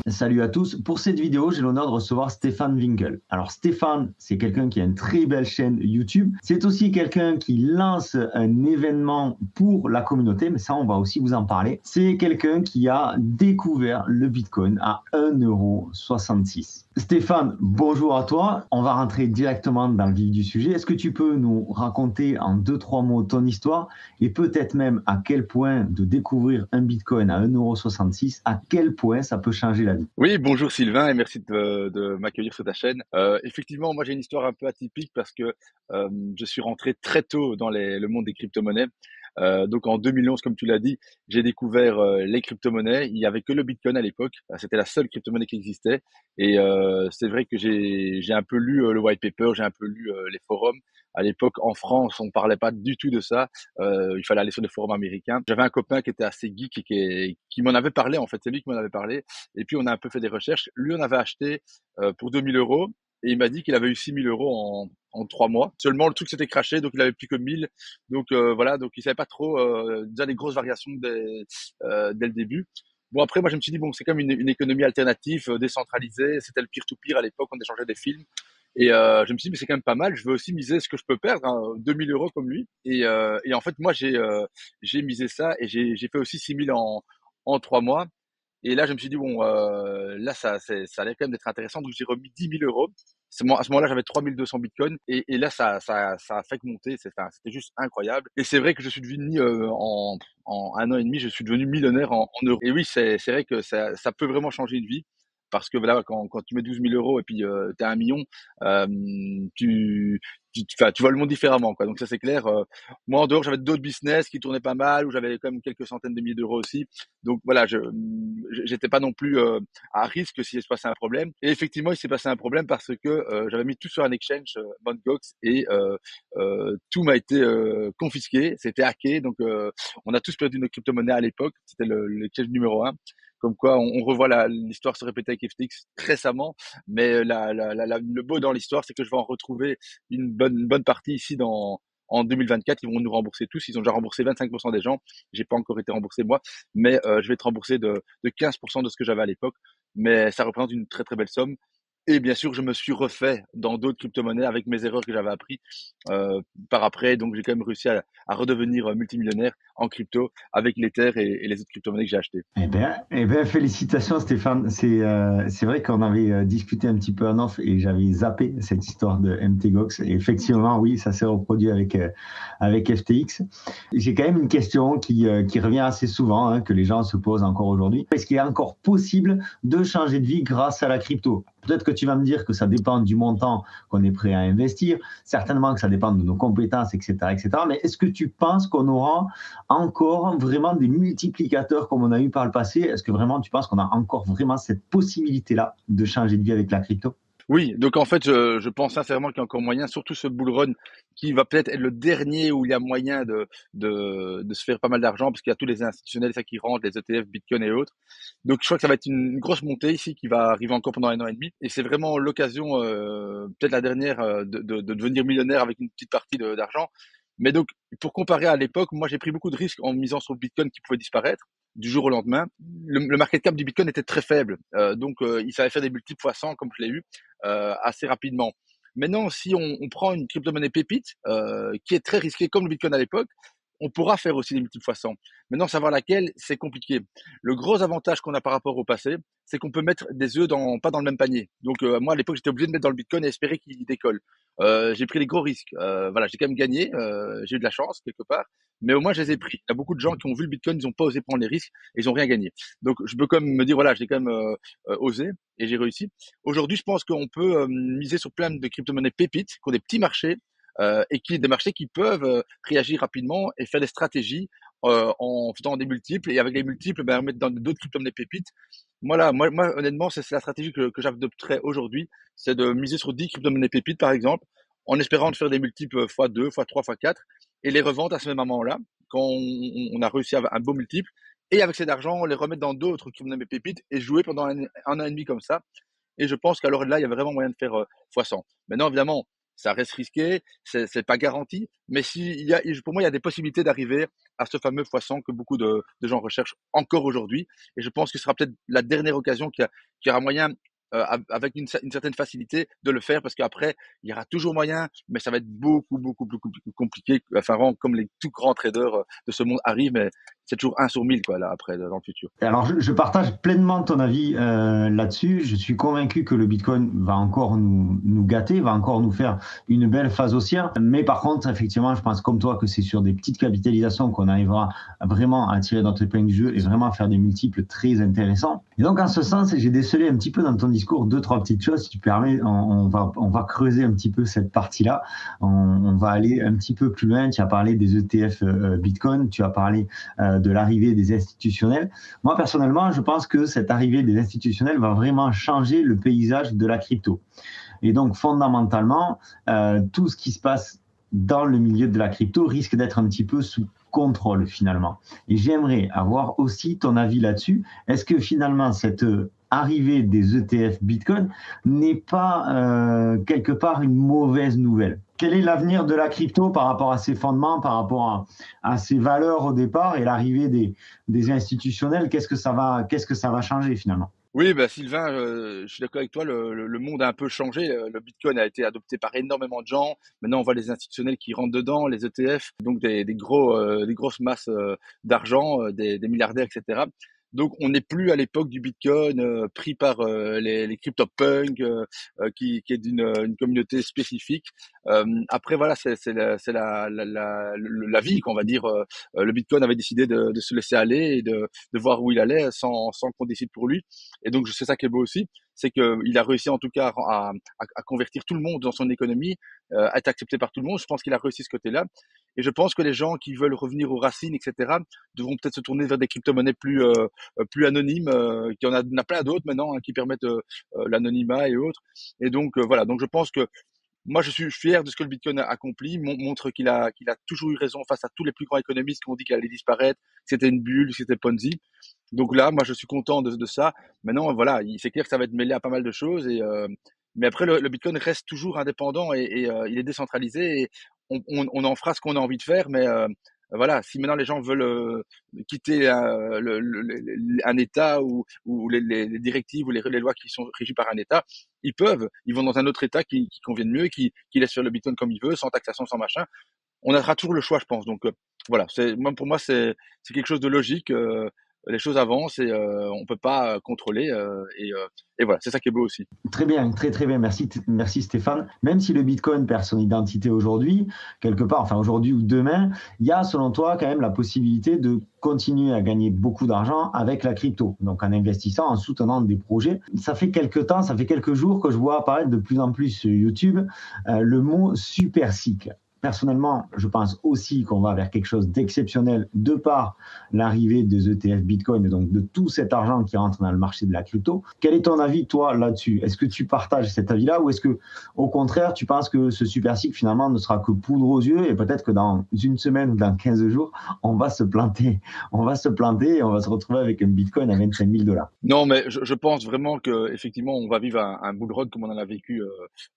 Salut à tous. Pour cette vidéo, j'ai l'honneur de recevoir Stéphane Winkel. Alors Stéphane, c'est quelqu'un qui a une très belle chaîne YouTube. C'est aussi quelqu'un qui lance un événement pour la communauté, mais ça, on va aussi vous en parler. C'est quelqu'un qui a découvert le Bitcoin à 1,66 €. Stéphane, bonjour à toi. On va rentrer directement dans le vif du sujet. Est-ce que tu peux nous raconter en 2-3 mots ton histoire et peut-être même à quel point de découvrir un Bitcoin à 1,66 €, à quel point ça peut changer la vie? Oui, bonjour Sylvain et merci de m'accueillir sur ta chaîne. Effectivement, moi j'ai une histoire un peu atypique parce que je suis rentré très tôt dans le monde des crypto-monnaies. Donc en 2011, comme tu l'as dit, j'ai découvert les crypto-monnaies. Il y avait que le Bitcoin à l'époque. C'était la seule crypto-monnaie qui existait. Et c'est vrai que j'ai un peu lu le white paper, j'ai un peu lu les forums. À l'époque, en France, on ne parlait pas du tout de ça. Il fallait aller sur des forums américains. J'avais un copain qui était assez geek et qui m'en avait parlé, en fait. C'est lui qui m'en avait parlé. Et puis, on a un peu fait des recherches. Lui, on avait acheté pour 2 000 € et il m'a dit qu'il avait eu 6 000 € en 3 mois. Seulement, le truc s'était crashé, donc il avait plus que 1 000. Donc voilà, donc il savait pas trop, déjà des grosses variations dès le début. Bon, après, moi, je me suis dit, bon, c'est comme une économie alternative, décentralisée. C'était le peer-to-peer à l'époque, on échangeait des films. Et je me suis dit, mais c'est quand même pas mal. Je veux aussi miser ce que je peux perdre, hein, 2 000 € comme lui. Et en fait, moi, j'ai misé ça et j'ai fait aussi 6 000 en 3 mois. Et là, je me suis dit, bon, là, ça allait quand même d'être intéressant. Donc, j'ai remis 10 000 €. À ce moment-là, j'avais 3 200 bitcoins. Et là, ça a fait que monter. Enfin, c'était juste incroyable. Et c'est vrai que je suis devenu, en 1 an et demi, je suis devenu millionnaire en euros. Et oui, c'est vrai que ça peut vraiment changer une vie. Parce que voilà, quand tu mets 12 000 € et puis tu as 1 million, euh, tu, enfin, tu vois le monde différemment, quoi. Donc, ça, c'est clair. Moi, en dehors, j'avais d'autres business qui tournaient pas mal, où j'avais quand même quelques centaines de milliers d'euros aussi. Donc voilà, j'étais pas non plus à risque s'il se passait un problème. Et effectivement, il s'est passé un problème parce que j'avais mis tout sur un exchange, Mt. Gox, et tout m'a été confisqué, c'était hacké. Donc on a tous perdu nos crypto-monnaies à l'époque. C'était l'exchange numéro un. Comme quoi, on revoit l'histoire se répéter avec FTX récemment, mais le beau dans l'histoire, c'est que je vais en retrouver une bonne partie ici en 2024. Ils vont nous rembourser tous. Ils ont déjà remboursé 25% des gens. J'ai pas encore été remboursé moi, mais je vais être remboursé de 15% de ce que j'avais à l'époque. Mais ça représente une très très belle somme. Et bien sûr, je me suis refait dans d'autres crypto-monnaies avec mes erreurs que j'avais appris euh, par après. Donc, j'ai quand même réussi à redevenir multimillionnaire en crypto avec l'Ether et les autres crypto-monnaies que j'ai achetées. Eh ben, félicitations Stéphane. C'est vrai qu'on avait discuté un petit peu en off et j'avais zappé cette histoire de MTGOX. Et effectivement, oui, ça s'est reproduit avec FTX. J'ai quand même une question qui revient assez souvent, hein, que les gens se posent encore aujourd'hui. Est-ce qu'il est encore possible de changer de vie grâce à la crypto? Peut-être que tu vas me dire que ça dépend du montant qu'on est prêt à investir, certainement que ça dépend de nos compétences, etc., etc. Mais est-ce que tu penses qu'on aura encore vraiment des multiplicateurs comme on a eu par le passé? Est-ce que vraiment tu penses qu'on a encore vraiment cette possibilité-là de changer de vie avec la crypto? Oui, donc en fait, je pense sincèrement qu'il y a encore moyen, surtout ce bull run qui va peut-être être le dernier où il y a moyen de se faire pas mal d'argent parce qu'il y a tous les institutionnels ça qui rentrent, les ETF, Bitcoin et autres. Donc je crois que ça va être une grosse montée ici qui va arriver encore pendant 1 an et demi. Et c'est vraiment l'occasion, peut-être la dernière, de devenir millionnaire avec une petite partie d'argent. Mais donc, pour comparer à l'époque, moi j'ai pris beaucoup de risques en misant sur le Bitcoin qui pouvait disparaître du jour au lendemain. Le market cap du Bitcoin était très faible, donc il savait faire des multiples fois 100 comme je l'ai eu assez rapidement. Maintenant, si on prend une crypto-monnaie pépite, qui est très risquée comme le Bitcoin à l'époque, on pourra faire aussi des multiples fois 100. Maintenant, savoir laquelle, c'est compliqué. Le gros avantage qu'on a par rapport au passé, c'est qu'on peut mettre des œufs pas dans le même panier. Donc, moi, à l'époque, j'étais obligé de mettre dans le Bitcoin et espérer qu'il décolle. J'ai pris les gros risques. Voilà, j'ai quand même gagné. J'ai eu de la chance quelque part, mais au moins, je les ai pris. Il y a beaucoup de gens qui ont vu le Bitcoin, ils n'ont pas osé prendre les risques et ils n'ont rien gagné. Donc, je peux quand même me dire, voilà, j'ai quand même osé et j'ai réussi. Aujourd'hui, je pense qu'on peut miser sur plein de crypto-monnaies pépites, qui ont des petits marchés, et des marchés qui peuvent réagir rapidement et faire des stratégies en faisant des multiples. Et avec les multiples, ben, remettre dans d'autres crypto-monnaies pépites. Voilà, moi, honnêtement, c'est la stratégie que j'adopterais aujourd'hui. C'est de miser sur 10 crypto-monnaies pépites, par exemple, en espérant de faire des multiples x2, x3, x4, et les revendre à ce même moment-là, quand on a réussi à avoir un beau multiple. Et avec cet argent, les remettre dans d'autres crypto-monnaies pépites et jouer pendant un an et demi comme ça. Et je pense qu'à l'heure de là, il y avait vraiment moyen de faire x100. Maintenant, évidemment, ça reste risqué, c'est pas garanti, mais pour moi, il y a des possibilités d'arriver à ce fameux x100 que beaucoup de gens recherchent encore aujourd'hui. Et je pense que ce sera peut-être la dernière occasion qu'il y aura moyen, avec une certaine facilité, de le faire, parce qu'après, il y aura toujours moyen, mais ça va être beaucoup, beaucoup, beaucoup plus compliqué. Enfin, vraiment, comme les tout grands traders de ce monde arrivent, mais c'est toujours 1 sur 1000, quoi, là, après, dans le futur. Alors, je partage pleinement ton avis là-dessus. Je suis convaincu que le Bitcoin va encore nous gâter, va encore nous faire une belle phase haussière. Mais par contre, effectivement, je pense comme toi que c'est sur des petites capitalisations qu'on arrivera vraiment à tirer notre épingle du jeu et vraiment à faire des multiples très intéressants. Et donc, en ce sens, j'ai décelé un petit peu dans ton discours deux, trois petites choses. Si tu permets, on va creuser un petit peu cette partie-là. On va aller un petit peu plus loin. Tu as parlé des ETF Bitcoin, tu as parlé de l'arrivée des institutionnels. Moi, personnellement, je pense que cette arrivée des institutionnels va vraiment changer le paysage de la crypto. Et donc, fondamentalement, tout ce qui se passe dans le milieu de la crypto risque d'être un petit peu sous contrôle, finalement. Et j'aimerais avoir aussi ton avis là-dessus. Est-ce que finalement, cette arrivée des ETF Bitcoin n'est pas quelque part une mauvaise nouvelle? Quel est l'avenir de la crypto par rapport à ses fondements, par rapport à ses valeurs au départ et l'arrivée des institutionnels? Qu'est-ce que ça va changer finalement? Oui, bah, Sylvain, je suis d'accord avec toi, le monde a un peu changé. Le Bitcoin a été adopté par énormément de gens. Maintenant, on voit les institutionnels qui rentrent dedans, les ETF, donc des grosses masses d'argent, des milliardaires, etc. Donc, on n'est plus à l'époque du Bitcoin pris par les CryptoPunks, qui est une communauté spécifique. Après, voilà, c'est la vie, qu'on va dire. Le Bitcoin avait décidé de se laisser aller et de voir où il allait sans qu'on décide pour lui. Et donc, c'est ça qui est beau aussi, c'est qu'il a réussi en tout cas à convertir tout le monde dans son économie, à être accepté par tout le monde. Je pense qu'il a réussi ce côté-là. Et je pense que les gens qui veulent revenir aux racines, etc., devront peut-être se tourner vers des crypto-monnaies plus anonymes. Il y en a plein d'autres maintenant, hein, qui permettent l'anonymat et autres. Et donc, voilà. Donc, je pense que moi, je suis fier de ce que le Bitcoin a accompli, montre qu'il a toujours eu raison face à tous les plus grands économistes qui ont dit qu'il allait disparaître, que c'était une bulle, que c'était Ponzi. Donc là, moi, je suis content de ça. Maintenant, voilà, c'est clair que ça va être mêlé à pas mal de choses. Mais après, le Bitcoin reste toujours indépendant et il est décentralisé. Et on en fera ce qu'on a envie de faire. Mais voilà, si maintenant les gens veulent quitter un État ou les directives ou les lois qui sont régies par un État, ils peuvent. Ils vont dans un autre État qui convienne mieux, qui laisse faire le Bitcoin comme il veut, sans taxation, sans machin. On aura toujours le choix, je pense. Donc voilà, pour moi, c'est quelque chose de logique. Les choses avancent et on peut pas contrôler. Et voilà, c'est ça qui est beau aussi. Très bien, très très bien, merci Stéphane. Même si le Bitcoin perd son identité aujourd'hui, quelque part, enfin aujourd'hui ou demain, il y a selon toi quand même la possibilité de continuer à gagner beaucoup d'argent avec la crypto, donc en investissant, en soutenant des projets. Ça fait quelques temps, ça fait quelques jours que je vois apparaître de plus en plus sur YouTube le mot super cycle. Personnellement, je pense aussi qu'on va vers quelque chose d'exceptionnel de par l'arrivée des ETF Bitcoin et donc de tout cet argent qui rentre dans le marché de la crypto. Quel est ton avis, toi, là-dessus? Est-ce que tu partages cet avis-là ou est-ce que, au contraire, tu penses que ce super cycle, finalement, ne sera que poudre aux yeux et peut-être que dans une semaine ou dans 15 jours, on va se planter. On va se planter et on va se retrouver avec un Bitcoin à 25 000 $. Non, mais je pense vraiment que effectivement, on va vivre un bull run comme on en a vécu.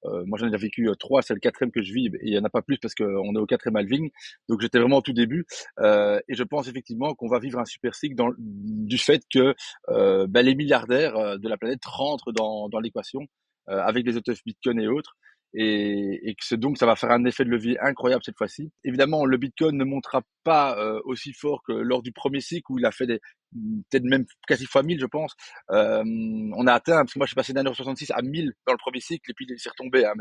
Moi, j'en ai déjà vécu trois, c'est le quatrième que je vis, et il y en a pas plus parce qu'on est au quatrième halving. Donc, j'étais vraiment au tout début. Et je pense effectivement qu'on va vivre un super cycle du fait que les milliardaires de la planète rentrent dans l'équation avec les ETF Bitcoin et autres. Et que donc ça va faire un effet de levier incroyable cette fois-ci. Évidemment, le Bitcoin ne montera pas aussi fort que lors du premier cycle où il a fait peut-être même quasi fois 1000, je pense. On a atteint, parce que moi je suis passé d'1,66 € à 1000 dans le premier cycle et puis c'est retombé, hein,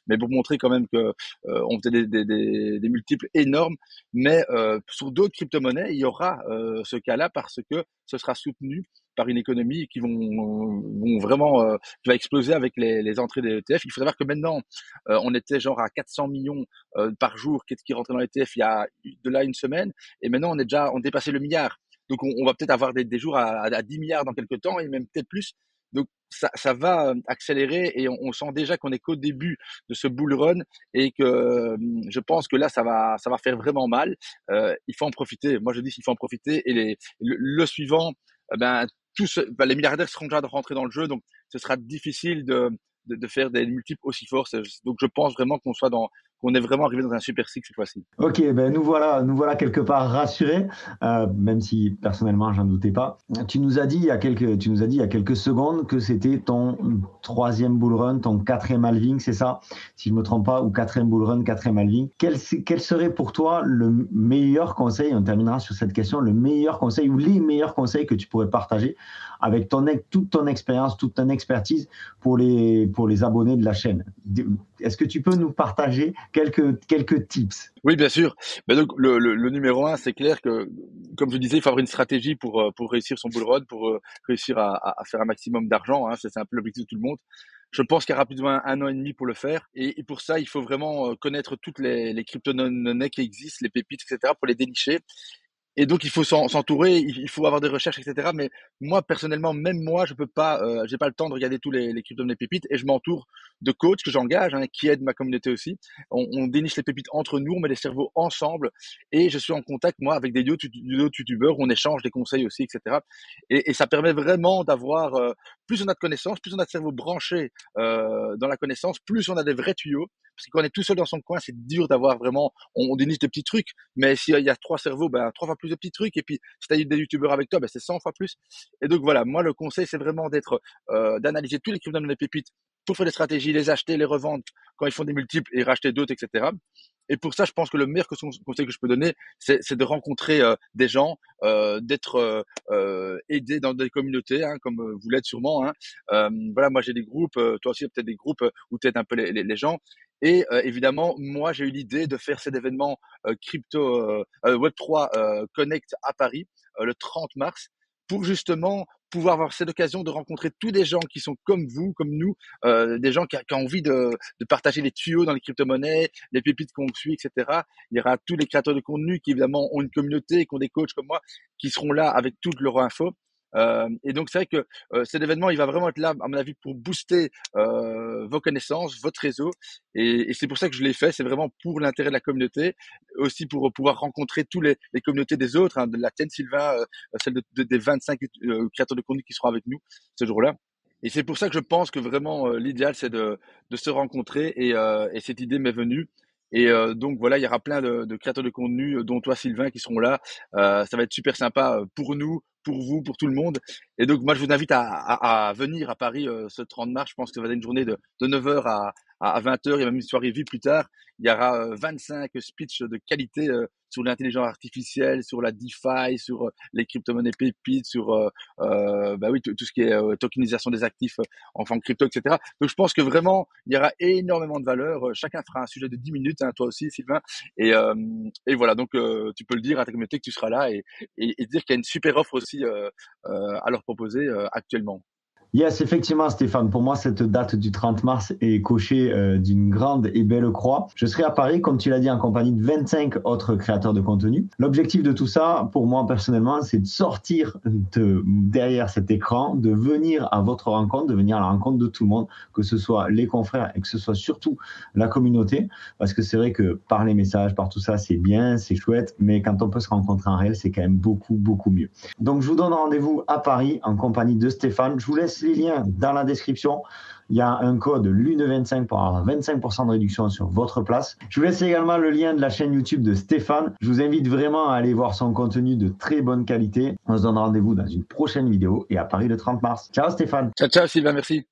mais pour montrer quand même que on faisait des multiples énormes. Mais sur d'autres crypto-monnaies, il y aura ce cas-là parce que ce sera soutenu par une économie vont vraiment qui va exploser avec les entrées des ETF. Il faut savoir que maintenant, on était genre à 400 millions par jour qui rentraient dans les ETF il y a de là une semaine, et maintenant on dépassait le milliard. Donc on va peut-être avoir des jours à 10 milliards dans quelques temps et même peut-être plus. Donc ça va accélérer et on sent déjà qu'on est qu'au début de ce bull run et que je pense que là ça va faire vraiment mal. Il faut en profiter. Moi je dis qu'il faut en profiter et le suivant, ben les milliardaires seront déjà rentrés dans le jeu, donc ce sera difficile de faire des multiples aussi forts. Donc je pense vraiment qu'on est vraiment arrivé dans un Super Six cette fois-ci. Ok, ben nous voilà quelque part rassurés, même si personnellement j'en doutais pas. Tu nous as dit il y a quelques secondes que c'était ton troisième bull run, ton quatrième halving, c'est ça, si je me trompe pas, ou quatrième bull run, quatrième halving. Quel serait pour toi le meilleur conseil, on terminera sur cette question, le meilleur conseil ou les meilleurs conseils que tu pourrais partager avec toute ton expérience, toute ton expertise pour les abonnés de la chaîne? Est-ce que tu peux nous partager quelques tips? Oui, bien sûr. Mais donc, le numéro un, c'est clair que, comme je disais, il faut avoir une stratégie pour réussir son bull run, pour réussir à faire un maximum d'argent. Hein. C'est un peu l'objectif de tout le monde. Je pense qu'il y aura plus ou moins 1 an et demi pour le faire. Et pour ça, il faut vraiment connaître toutes les crypto-monnaies qui existent, les pépites, etc., pour les dénicher. Et donc, il faut s'entourer, il faut avoir des recherches, etc. Mais moi, personnellement, même moi, je peux pas, j'ai pas le temps de regarder tous les crypto-monnaies pépites et je m'entoure de coachs que j'engage, hein, qui aident ma communauté aussi. On déniche les pépites entre nous, on met les cerveaux ensemble et je suis en contact, moi, avec des d'autres youtubeurs, on échange des conseils aussi, etc. Et ça permet vraiment d'avoir, plus on a de connaissances, plus on a de cerveaux branchés dans la connaissance, plus on a des vrais tuyaux. Parce que quand on est tout seul dans son coin, c'est dur d'avoir vraiment, on déniche des petits trucs, mais s'il y a 3 cerveaux, ben, 3 fois plus de petits trucs. Et puis, si tu as des youtubeurs avec toi, ben, c'est 100 fois plus. Et donc, voilà, moi, le conseil, c'est vraiment d'analyser tous les crypto-monnaies pépites pour faire des stratégies, les acheter, les revendre quand ils font des multiples et racheter d'autres, etc. Et pour ça, je pense que le meilleur conseil que je peux donner, c'est de rencontrer des gens, d'être aidé dans des communautés, hein, comme vous l'êtes sûrement. Hein. Voilà, moi j'ai des groupes, toi aussi il y a peut-être des groupes où tu aides un peu les gens. Et évidemment, moi j'ai eu l'idée de faire cet événement crypto Web3 Connect à Paris le 30 mars pour justement pouvoir avoir cette occasion de rencontrer tous des gens qui sont comme vous, comme nous, des gens qui ont envie de partager les tuyaux dans les crypto-monnaies, les pépites qu'on suit, etc. Il y aura tous les créateurs de contenu qui évidemment ont une communauté, qui ont des coachs comme moi, qui seront là avec toute leur info. Et donc c'est vrai que cet événement, il va vraiment être là, à mon avis, pour booster vos connaissances, votre réseau. Et c'est pour ça que je l'ai fait. C'est vraiment pour l'intérêt de la communauté, aussi pour pouvoir rencontrer tous les communautés des autres, hein, de la tienne, Sylvain, celle des 25 créateurs de contenu qui seront avec nous ce jour-là. Et c'est pour ça que je pense que vraiment l'idéal, c'est de se rencontrer et cette idée m'est venue. Et donc voilà, il y aura plein de créateurs de contenu, dont toi, Sylvain, qui seront là. Ça va être super sympa pour nous, pour vous, pour tout le monde. Et donc moi, je vous invite à venir à Paris ce 30 mars. Je pense que ça va être une journée de 9 heures à 20 heures. Il y a même une soirée vie plus tard. Il y aura 25 speeches de qualité sur l'intelligence artificielle, sur la DeFi, sur les crypto-monnaies pépites, sur bah oui, tout ce qui est tokenisation des actifs en forme crypto, etc. Donc je pense que vraiment, il y aura énormément de valeur. Chacun fera un sujet de 10 minutes, hein, toi aussi, Sylvain. Et, euh, et voilà, donc tu peux le dire à ta communauté que tu seras là et dire qu'il y a une super offre aussi à leur proposer actuellement. Yes, effectivement, Stéphane. Pour moi, cette date du 30 mars est cochée d'une grande et belle croix. Je serai à Paris, comme tu l'as dit, en compagnie de 25 autres créateurs de contenu. L'objectif de tout ça, pour moi personnellement, c'est de sortir derrière cet écran, de venir à votre rencontre, de venir à la rencontre de tout le monde, que ce soit les confrères et que ce soit surtout la communauté. Parce que c'est vrai que par les messages, par tout ça, c'est bien, c'est chouette, mais quand on peut se rencontrer en réel, c'est quand même beaucoup, beaucoup mieux. Donc, je vous donne rendez-vous à Paris en compagnie de Stéphane. Je vous laisse les liens dans la description. Il y a un code LUNE25 pour avoir 25% de réduction sur votre place. Je vous laisse également le lien de la chaîne YouTube de Stéphane. Je vous invite vraiment à aller voir son contenu de très bonne qualité. On se donne rendez-vous dans une prochaine vidéo et à Paris le 30 mars. Ciao Stéphane. Ciao, ciao Sylvain, merci.